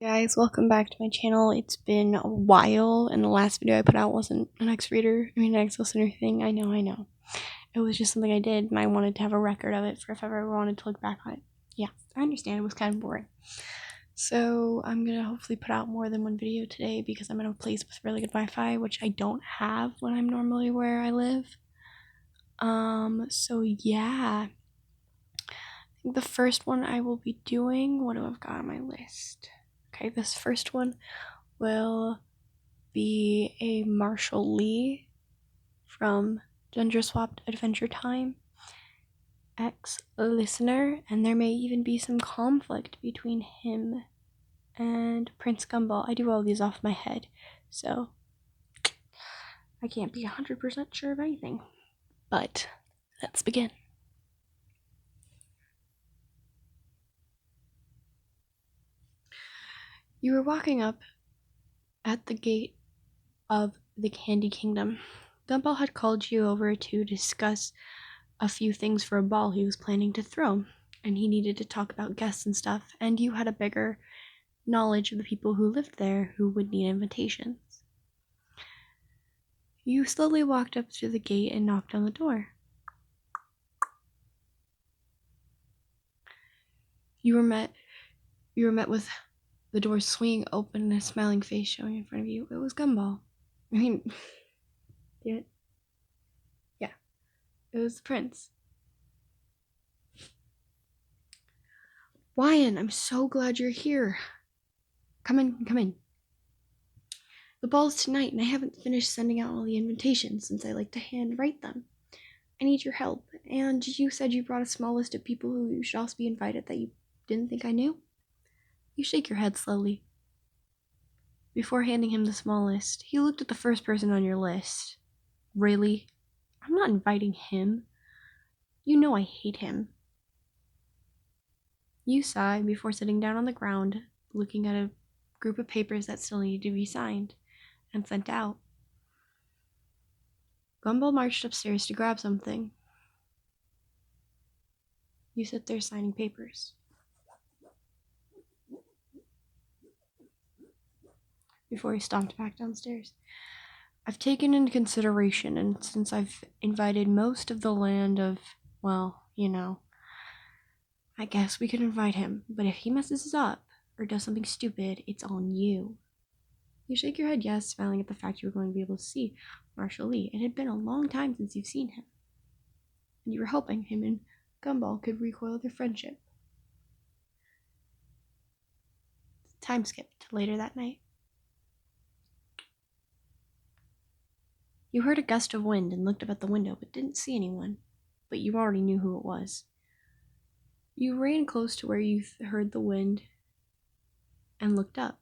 Guys, welcome back to my channel. It's been a while, and the last video I put out wasn't an ex-listener thing. I know. It was just something I did, and I wanted to have a record of it for if I ever wanted to look back on it. Yeah, I understand. It was kind of boring. So I'm gonna hopefully put out more than one video today because I'm in a place with really good Wi-Fi, which I don't have when I'm normally where I live. So yeah. I think the first one I will be doing, what do I've got on my list? Okay, this first one will be a Marshall Lee from Gender Swapped Adventure Time ex-listener, and there may even be some conflict between him and Prince Gumball. I do all these off my head, so I can't be 100% sure of anything. But let's begin. You were walking up at the gate of the Candy Kingdom. Gumball had called you over to discuss a few things for a ball he was planning to throw, and he needed to talk about guests and stuff, and you had a bigger knowledge of the people who lived there who would need invitations. You slowly walked up to the gate and knocked on the door. You were met with the door swinging open and a smiling face showing in front of you. It was Gumball. Damn it. Yeah, it was the prince. Wyan, I'm so glad you're here. Come in. The ball's tonight, and I haven't finished sending out all the invitations since I like to handwrite them. I need your help, and you said you brought a small list of people who should also be invited that you didn't think I knew? You shake your head slowly. Before handing him the small list, he looked at the first person on your list. Really? I'm not inviting him. You know I hate him. You sigh before sitting down on the ground, looking at a group of papers that still needed to be signed and sent out. Gumball marched upstairs to grab something. You sit there signing papers. Before he stomped back downstairs. I've taken into consideration, and since I've invited most of the land of, well, I guess we could invite him, but if he messes up or does something stupid, it's on you. You shake your head yes, smiling at the fact you were going to be able to see Marshall Lee. It had been a long time since you've seen him, and you were hoping him and Gumball could recoil their friendship. Time skipped to later that night. You heard a gust of wind and looked up at the window, but didn't see anyone. But you already knew who it was. You ran close to where you heard the wind and looked up.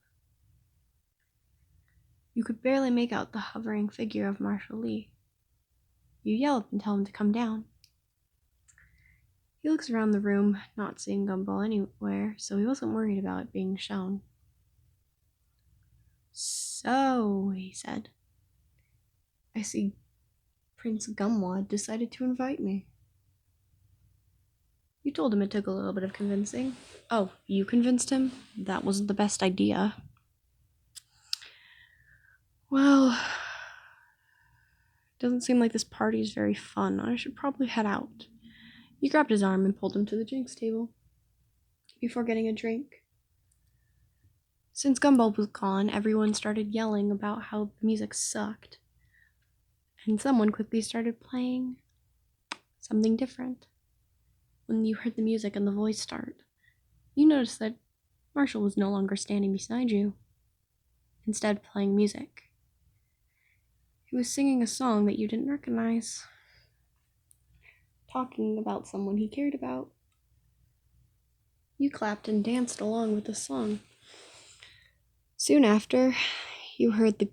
You could barely make out the hovering figure of Marshall Lee. You yell up and tell him to come down. He looks around the room, not seeing Gumball anywhere, so he wasn't worried about it being shown. So, he said, I see Prince Gumwad decided to invite me. You told him it took a little bit of convincing. Oh, you convinced him? That wasn't the best idea. Well, doesn't seem like this party is very fun. I should probably head out. You grabbed his arm and pulled him to the drinks table before getting a drink. Since Gumball was gone, everyone started yelling about how the music sucked. And someone quickly started playing something different. When you heard the music and the voice start, you noticed that Marshall was no longer standing beside you, instead playing music. He was singing a song that you didn't recognize, talking about someone he cared about. You clapped and danced along with the song. Soon after, you heard the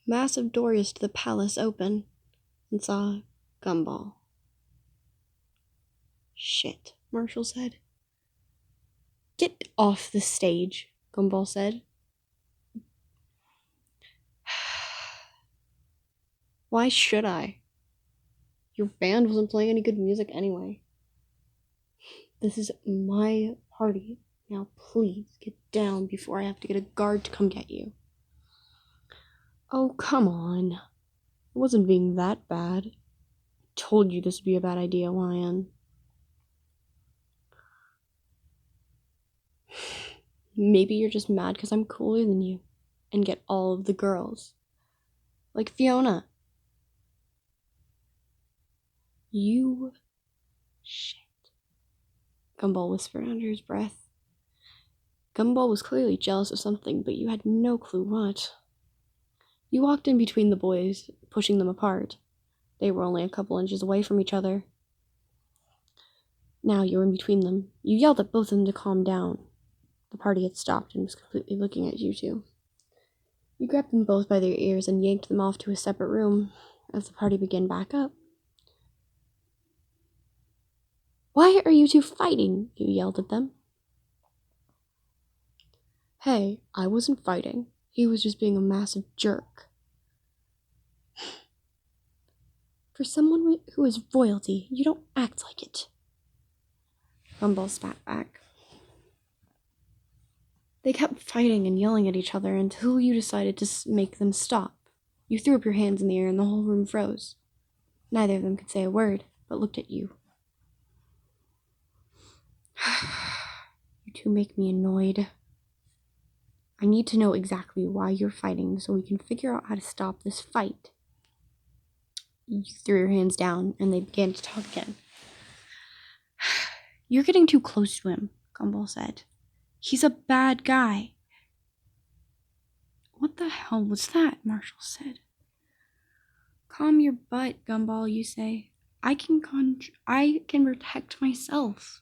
massive doors to the palace open and saw Gumball. Shit, Marshall said. Get off the stage, Gumball said. Why should I? Your band wasn't playing any good music anyway. This is my party Now please get down before I have to get a guard to come get you. Oh, come on. It wasn't being that bad. I told you this would be a bad idea, Lion. Maybe you're just mad because I'm cooler than you and get all of the girls. Like Fiona. You... Shit. Gumball whispered under his breath. Gumball was clearly jealous of something, but you had no clue what. You walked in between the boys, pushing them apart. They were only a couple inches away from each other. Now you were in between them. You yelled at both of them to calm down. The party had stopped and was completely looking at you two. You grabbed them both by their ears and yanked them off to a separate room as the party began back up. Why are you two fighting? You yelled at them. Hey, I wasn't fighting. He was just being a massive jerk. For someone who is royalty, you don't act like it. Gumball spat back. They kept fighting and yelling at each other until you decided to make them stop. You threw up your hands in the air and the whole room froze. Neither of them could say a word, but looked at you. You two make me annoyed. I need to know exactly why you're fighting so we can figure out how to stop this fight. You threw your hands down and they began to talk again. You're getting too close to him, Gumball said. He's a bad guy. What the hell was that? Marshall said. Calm your butt, Gumball, you say. I can protect myself.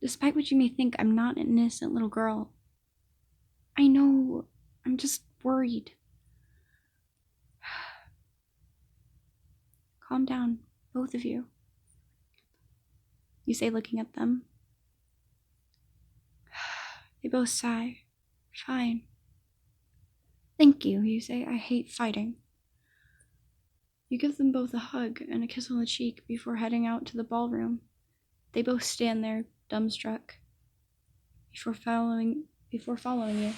Despite what you may think, I'm not an innocent little girl. I know. I'm just worried. Calm down, both of you. You say, looking at them. They both sigh. Fine. Thank you, you say. I hate fighting. You give them both a hug and a kiss on the cheek before heading out to the ballroom. They both stand there, dumbstruck, before following you.